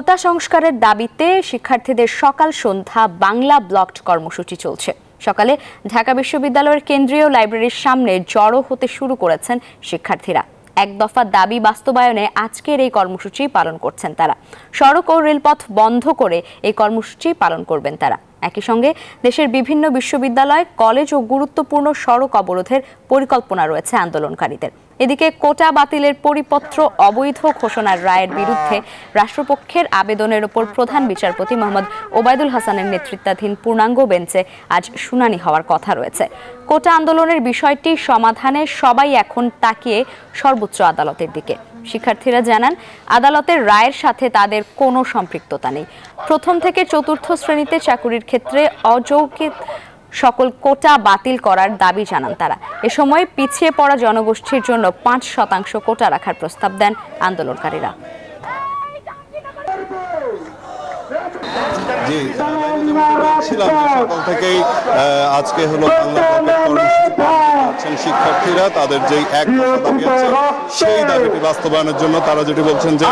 কোটা সংস্কারের দাবিতে শিক্ষার্থীদের সকাল সন্ধ্যা বাংলা ব্লকড কর্মসূচি চলছে। সকালে ঢাকা বিশ্ববিদ্যালয়ের কেন্দ্রীয় লাইব্রেরির সামনে জড়ো হতে শুরু করেছেন শিক্ষার্থীরা। এক দফা দাবি বাস্তবায়নে আজকের এই কর্মসূচি পালন করছেন তারা। সড়ক ও রেলপথ বন্ধ করে এই কর্মসূচি পালন করবেন তারা। একই সঙ্গে দেশের বিভিন্ন বিশ্ববিদ্যালয়, কলেজ ও গুরুত্বপূর্ণ সড়ক অবরোধের পরিকল্পনা রয়েছে আন্দোলনকারীদের। এদিকে কোটা বাতিলের পরিপত্র অবৈধ ঘোষণার রায়ের বিরুদ্ধে রাষ্ট্রপক্ষের আবেদনের ওপর প্রধান বিচারপতি মোহাম্মদ ওবায়দুল হাসানের নেতৃত্বাধীন পূর্ণাঙ্গ বেঞ্চে আজ শুনানি হওয়ার কথা রয়েছে। কোটা আন্দোলনের বিষয়টি সমাধানে সবাই এখন তাকিয়ে সর্বোচ্চ আদালতের দিকে। শিক্ষার্থীরা জানান, আদালতের রায়ের সাথে তাদের কোনো সম্পৃক্ততা নেই। প্রথম থেকে চতুর্থ শ্রেণীতে চাকুরির ক্ষেত্রে অযৌক্তিক সকল কোটা বাতিল করার দাবি জানান তারা। এ সময় পিছিয়ে পড়া জনগোষ্ঠীর জন্য 5% কোটা রাখার প্রস্তাব দেন আন্দোলনকারীরা। জি, সকাল থেকেই আজকে হলো বাংলা কর্মসূচি শিক্ষার্থীরা তাদের যেই এক দাবি আছে সেই দাবিটি বাস্তবায়নের জন্য তারা যেটি বলছেন যে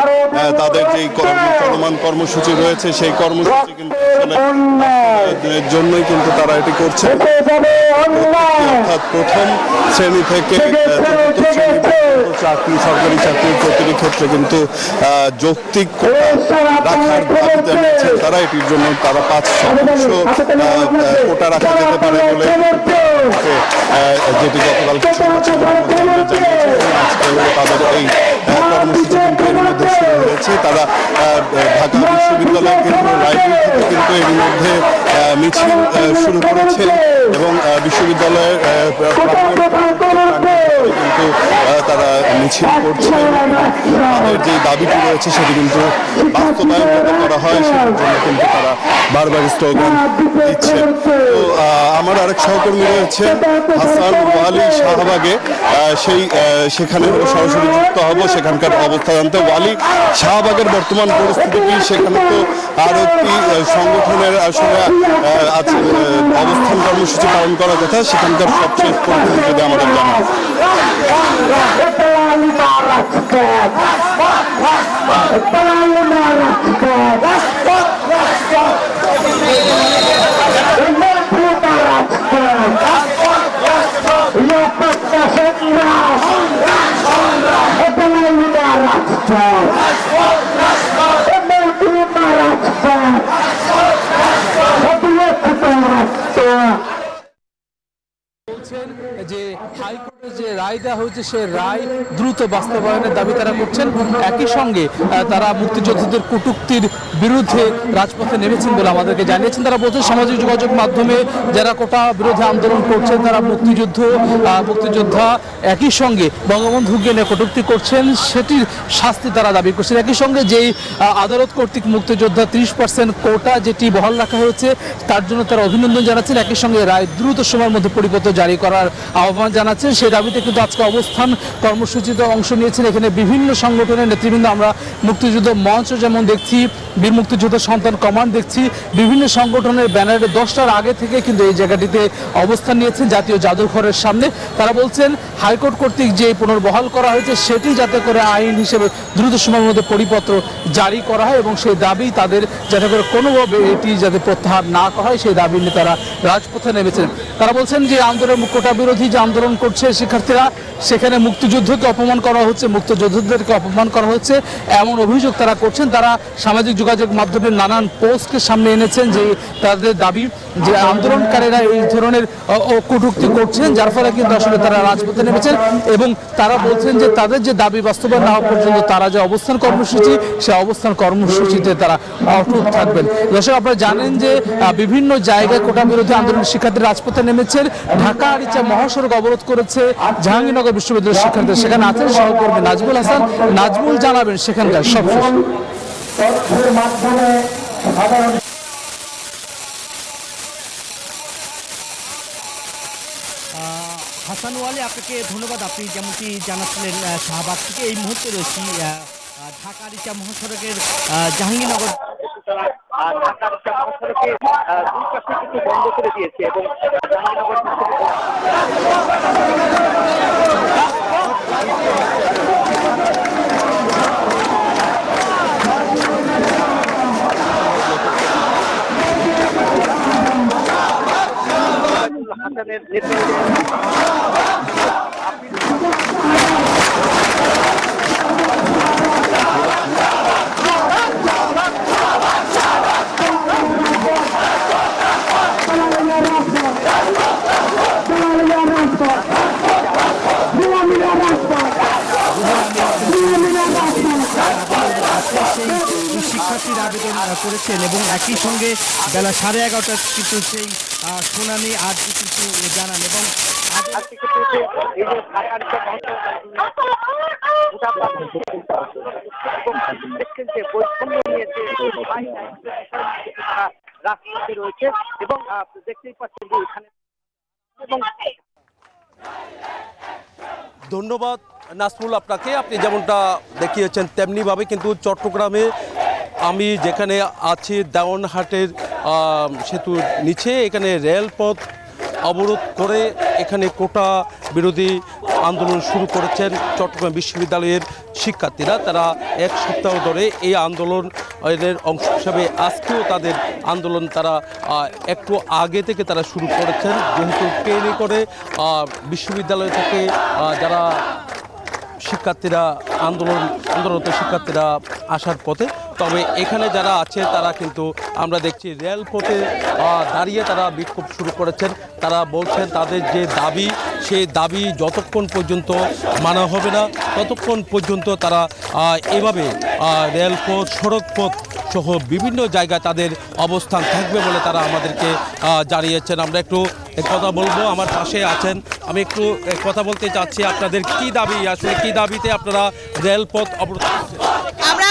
তাদের যেই চলমান কর্মসূচি রয়েছে সেই কর্মসূচি কিন্তু এর জন্যই কিন্তু তারা এটি করছে। অর্থাৎ প্রথম শ্রেণী থেকে চতুর্থ শ্রেণী চাকরি, সরকারি চাকরির প্রতিটি ক্ষেত্রে কিন্তু যৌক্তিক রাখার দাবি জানিয়েছেন তারা। এটির জন্য তারা 5% কোটা রাখা যেতে পারে বলে যেটি গতকাল তাদের এই কর্মসূচি কিন্তু এর মধ্যে শুরু হয়েছে। তারা ঢাকা বিশ্ববিদ্যালয় কেন্দ্রীয় লাইব্রেরি থেকে কিন্তু এর মধ্যে মিছিল শুরু করেছে এবং বিশ্ববিদ্যালয়ের কিন্তু তারা মিছিল করছে। তাদের যে দাবিটি রয়েছে সেটি কিন্তু বাস্তবায়ন যাতে করা হয় সেটার জন্য কিন্তু তারা বারবার স্লোগান দিচ্ছে। তো আমার আরেক সহকর্মী রয়েছে হাসান ওয়ালি শাহবাগে, সেখানে সরাসরি যুক্ত হব সেখানকার অবস্থা জানতে। ওয়ালি, শাহবাগের বর্তমান পরিস্থিতি কি? সেখানে তো আরো একটি সংগঠনের আসলে আছে অবস্থান কর্মসূচি পালন করার কথা, সেখানকার সবচেয়ে পরিস্থিতি যদি আমাদের জানান। যে হাইকোর্টের যে রায় দেওয়া হয়েছে সে রায় দ্রুত বাস্তবায়নের দাবি তারা করছেন। একই সঙ্গে তারা মুক্তিযোদ্ধাদের কটূক্তির বিরুদ্ধে রাজপথে নেমেছেন বলে আমাদেরকে জানিয়েছেন। তারা বলছেন সামাজিক যোগাযোগ মাধ্যমে যারা কোটা বিরোধী আন্দোলন করছেন তারা মুক্তিযোদ্ধা একই সঙ্গে বঙ্গবন্ধুকে নিয়ে কটূক্তি করছেন, সেটির শাস্তি তারা দাবি করছেন। একই সঙ্গে যেই আদালত কর্তৃক মুক্তিযোদ্ধা 30% কোটা যেটি বহাল রাখা হয়েছে তার জন্য তারা অভিনন্দন জানাচ্ছেন। একই সঙ্গে রায় দ্রুত সময়ের মধ্যে পরিপত্র জারি করার আহ্বান জানাচ্ছেন। সেই দাবিতে কিন্তু আজকে অবস্থান কর্মসূচিতে অংশ নিয়েছেন এখানে বিভিন্ন সংগঠনের নেতৃবৃন্দ। আমরা মুক্তিযুদ্ধ মঞ্চ যেমন দেখছি, বীর মুক্তিযুদ্ধ সন্তান কমান্ড দেখছি, বিভিন্ন সংগঠনের ব্যানারে 10টার আগে থেকে কিন্তু এই জায়গাটিতে অবস্থান নিয়েছেন জাতীয় জাদুঘরের সামনে। তারা বলছেন হাইকোর্ট কর্তৃক যে পুনর্বহাল করা হয়েছে সেটি যাতে করে আইন হিসেবে দ্রুত সময়ের মধ্যে পরিপত্র জারি করা হয় এবং সেই দাবি তাদের যাতে করে কোনোভাবে এটি যাতে প্রত্যাহার না করা হয় সেই দাবি নিয়ে তারা রাজপথে নেমেছেন। তারা বলছেন যে কোটা বিরোধী যে আন্দোলন করছে শিক্ষার্থীরা, সেখানে মুক্তিযুদ্ধকে অপমান করা হচ্ছে, মুক্তিযোদ্ধাদেরকে অপমান করা হচ্ছে এমন অভিযোগ তারা করছেন। তারা সামাজিক যোগাযোগ মাধ্যমে নানান পোস্টকে সামনে এনেছেন যে তাদের দাবি যে আন্দোলনকারীরা এই ধরনের কটূক্তি করছেন, যার ফলে কিন্তু আসলে তারা রাজপথে নেমেছেন এবং তারা বলছেন যে তাদের যে দাবি বাস্তবায়ন না হওয়া পর্যন্ত তারা যে অবস্থান কর্মসূচি সেই অবস্থান কর্মসূচিতে তারা অটুট থাকবেন। দর্শক, আপনারা জানেন যে বিভিন্ন জায়গায় কোটা বিরোধী আন্দোলন শিক্ষার্থীরা রাজপথে নেমেছেন। ঢাকা আরিচা মহাসড়ক অবরোধ করেছে জাহাঙ্গীরনগর বিশ্ববিদ্যালয়ের শিক্ষার্থীরা। সেখানে আছেন সহকর্মী নাজমুল হাসান। নাজমুল জানাবেন সেখানকার সবশেষ। হাসান ওয়ালি, আপনাকে ধন্যবাদ। আপনি যেমনটি জানাচ্ছিলেন শাহবাগ থেকে এই মুহূর্তে রয়েছি ঢাকা আরিচা মহাসড়কের জাহাঙ্গীরনগর ঢাকা আরিচা মহাসড়কে দুই পাশে কিন্তু বন্ধ করে দিয়েছে এবং জাহাঙ্গীরনগর প্রতিষ্ঠানের নেতৃত্বে শিক্ষার্থীরা আবেদন করেছেন এবং একই সঙ্গে বেলা 11:30 কিন্তু সেই শুনানি আজ কিন্তু জানান এবং রাস্তাতে রয়েছে এবং দেখতেই পাচ্ছেন যে এখানে ধন্যবাদ নাজমুল আপনাকে। আপনি যেমনটা দেখিয়েছেন তেমনিভাবে কিন্তু চট্টগ্রামে আমি যেখানে আছি দেওয়ানহাটের সেতুর নিচে এখানে রেলপথ অবরোধ করে এখানে কোটা বিরোধী আন্দোলন শুরু করেছেন চট্টগ্রাম বিশ্ববিদ্যালয়ের শিক্ষার্থীরা। তারা এক সপ্তাহ ধরে এই আন্দোলনের অংশ হিসাবে আজকেও তাদের আন্দোলন তারা একটু আগে থেকে তারা শুরু করেছেন, যেহেতু ট্রেনে করে বিশ্ববিদ্যালয় থেকে যারা শিক্ষার্থীরা আন্দোলনরত শিক্ষার্থীরা আসার পথে। তবে এখানে যারা আছে তারা কিন্তু আমরা দেখছি রেলপথে দাঁড়িয়ে তারা বিক্ষোভ শুরু করেছেন। তারা বলছেন তাদের যে দাবি সেই দাবি যতক্ষণ পর্যন্ত মানা হবে না ততক্ষণ পর্যন্ত তারা এভাবে রেলপথ সড়কপথ সহ বিভিন্ন জায়গায় তাদের অবস্থান থাকবে বলে তারা আমাদেরকে জানিয়েছেন। আমরা একটু কথা বলবো, আমার পাশে আছেন, আমি একটু কথা বলতে চাচ্ছি। আপনাদের কি দাবি, আসলে কি দাবিতে আপনারা রেলপথ অবরোধ করছেন? আমরা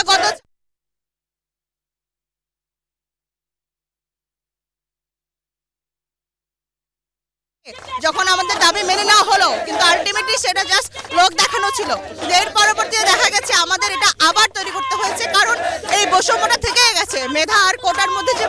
যখন আমাদের দাবি মেনে নেওয়া হলো, কিন্তু আলটিমেটলি সেটা জাস্ট লোক দেখানো ছিল। এর পরবর্তীতে দেখা গেছে আমাদের এটা আবার তৈরি করতে হয়েছে, কারণ এই বৈষম্যটা থেকে গেছে মেধা আর কোটার মধ্যে যে